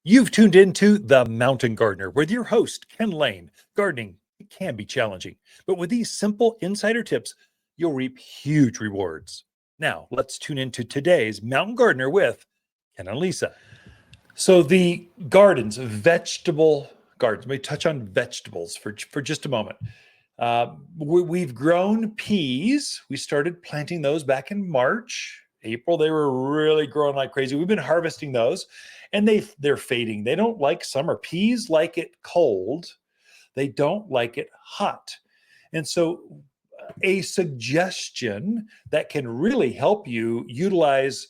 You've tuned into The Mountain Gardener with your host, Ken Lain. Gardening, it can be challenging, but with these simple insider tips, you'll reap huge rewards. Now, let's tune into today's Mountain Gardener with Ken and Lisa. So, the gardens, vegetable gardens, let me touch on vegetables for just a moment. We've grown peas. We started planting those back in March. April, they were really growing like crazy. We've been harvesting those and they're fading. They don't like summer. Peas like it cold. They don't like it hot. And so a suggestion that can really help you utilize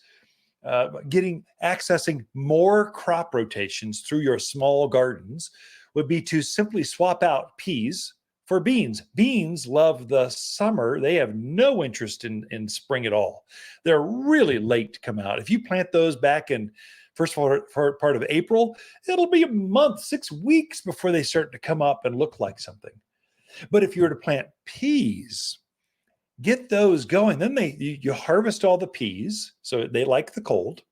accessing more crop rotations through your small gardens would be to simply swap out peas for beans. Beans love the summer. They have no interest in spring at all. They're really late to come out. If you plant those back in first part of April, it'll be a month, 6 weeks before they start to come up and look like something. But if you were to plant peas, get those going, then you harvest all the peas, so they like the cold.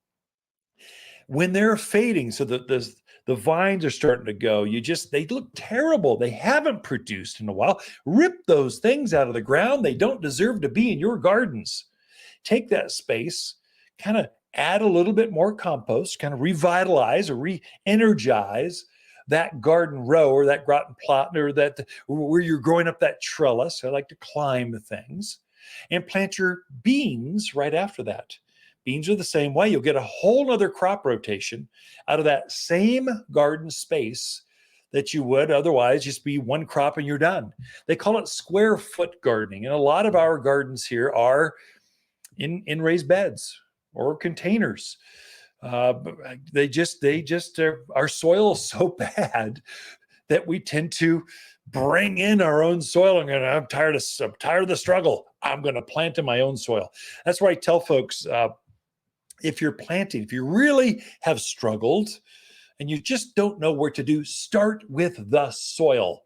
When they're fading, so that the vines are starting to go, they look terrible. They haven't produced in a while. Rip those things out of the ground. They don't deserve to be in your gardens. Take that space, kind of add a little bit more compost, kind of revitalize or re-energize that garden row or that garden plot or that where you're growing up that trellis. I like to climb the things, and plant your beans right after that. Beans are the same way. You'll get a whole other crop rotation out of that same garden space that you would otherwise just be one crop and you're done. They call it square foot gardening. And a lot of our gardens here are in raised beds or containers. Our soil is so bad that we tend to bring in our own soil. I'm tired of the struggle. I'm going to plant in my own soil. That's why I tell folks, if you're planting, if you really have struggled and you just don't know where to do, start with the soil.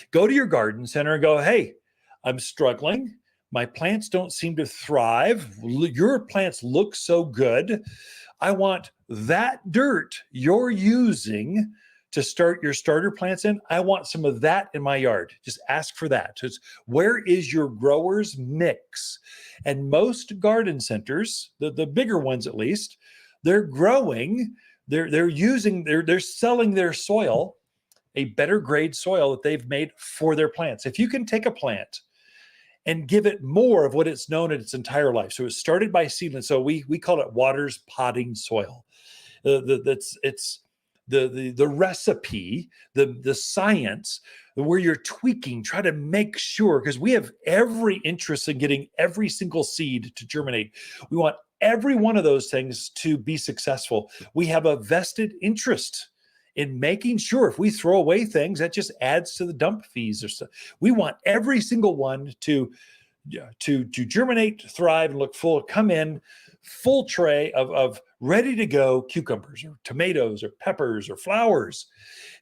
Go to your garden center and go, hey, I'm struggling. My plants don't seem to thrive. Your plants look so good. I want that dirt you're using to start your starter plants in. I want some of that in my yard. Just ask for that. So it's, where is your grower's mix? And most garden centers, the bigger ones at least, they're growing, they're selling their soil, a better grade soil that they've made for their plants. If you can take a plant and give it more of what it's known in its entire life. So it started by seedling. So we call it Waters potting soil. It's the recipe, the science where you're tweaking, try to make sure, because we have every interest in getting every single seed to germinate. We want every one of those things to be successful. We have a vested interest in making sure if we throw away things, that just adds to the dump fees or stuff. We want every single one to germinate, thrive, and look full, come in full tray of ready to go cucumbers or tomatoes or peppers or flowers.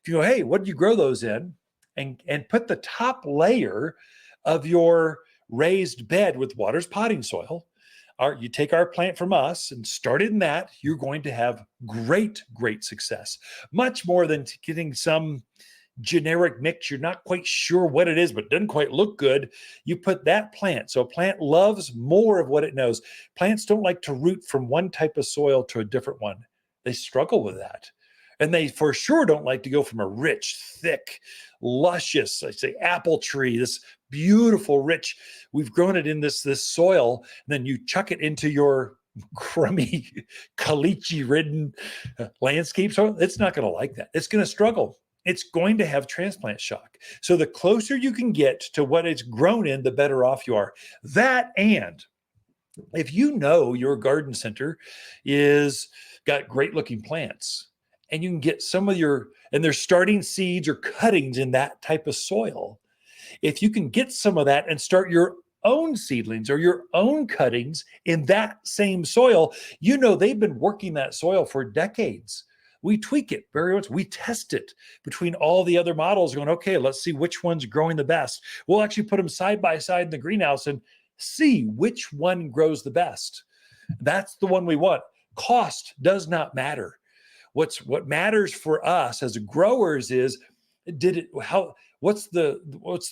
If you go, hey, what did you grow those in? And put the top layer of your raised bed with Waters potting soil. You take our plant from us and start it in that, you're going to have great success. Much more than getting some generic mix. You're not quite sure what it is, but it doesn't quite look good. You put that plant. So a plant loves more of what it knows. Plants don't like to root from one type of soil to a different one. They struggle with that. And they for sure don't like to go from a rich, thick, luscious, I say apple tree, this beautiful, rich, we've grown it in this soil, and then you chuck it into your crummy, caliche-ridden landscape soil. It's not going to like that. It's going to struggle. It's going to have transplant shock. So the closer you can get to what it's grown in, the better off you are. That, and if you know your garden center is got great looking plants, and you can get some of and they're starting seeds or cuttings in that type of soil. If you can get some of that and start your own seedlings or your own cuttings in that same soil, they've been working that soil for decades. We tweak it very much. We test it between all the other models going, okay, let's see which one's growing the best. We'll actually put them side by side in the greenhouse and see which one grows the best. That's the one we want. Cost does not matter. What matters for us as growers is, what's the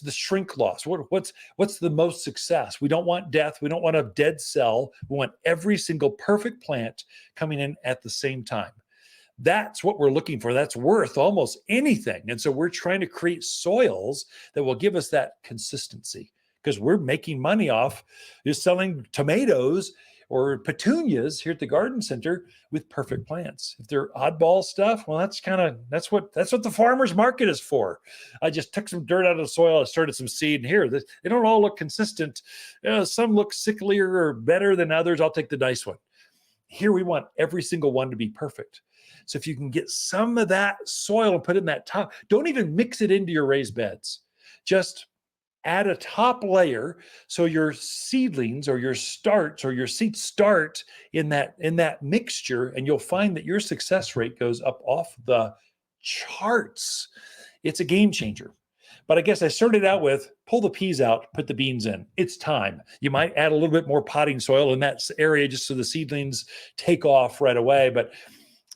shrink loss? What's the most success? We don't want death. We don't want a dead cell. We want every single perfect plant coming in at the same time. That's what we're looking for. That's worth almost anything. And so we're trying to create soils that will give us that consistency, because we're making money off just selling tomatoes or petunias here at the garden center with perfect plants. If they're oddball stuff, well, that's what the farmer's market is for. I just took some dirt out of the soil, I started some seed, and here, they don't all look consistent. Some look sicklier or better than others. I'll take the nice one. Here we want every single one to be perfect. So if you can get some of that soil and put it in that top, don't even mix it into your raised beds. Just add a top layer so your seedlings or your starts or your seeds start in that mixture, and you'll find that your success rate goes up off the charts. It's a game changer. But I guess I started out with pull the peas out, put the beans in. It's time. You might add a little bit more potting soil in that area just so the seedlings take off right away. But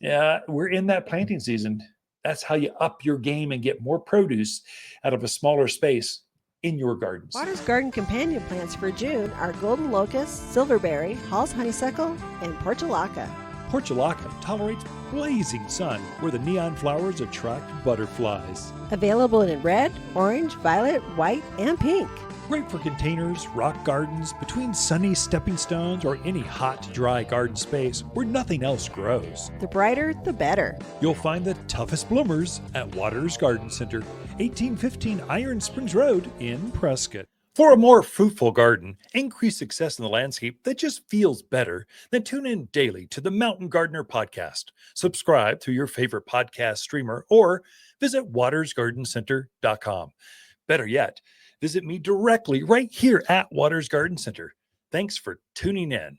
yeah, we're in that planting season. That's how you up your game and get more produce out of a smaller space in your gardens. Water's garden companion plants for June are golden locust, silverberry, Hall's honeysuckle, and portulaca. Portulaca tolerates blazing sun, where the neon flowers attract butterflies. Available in red, orange, violet, white, and pink. Great for containers, rock gardens, between sunny stepping stones, or any hot, dry garden space where nothing else grows. The brighter, the better. You'll find the toughest bloomers at Waters Garden Center, 1815 Iron Springs Road in Prescott. For a more fruitful garden, increased success in the landscape that just feels better, then tune in daily to the Mountain Gardener podcast. Subscribe through your favorite podcast streamer or visit watersgardencenter.com. Better yet, visit me directly right here at Waters Garden Center. Thanks for tuning in.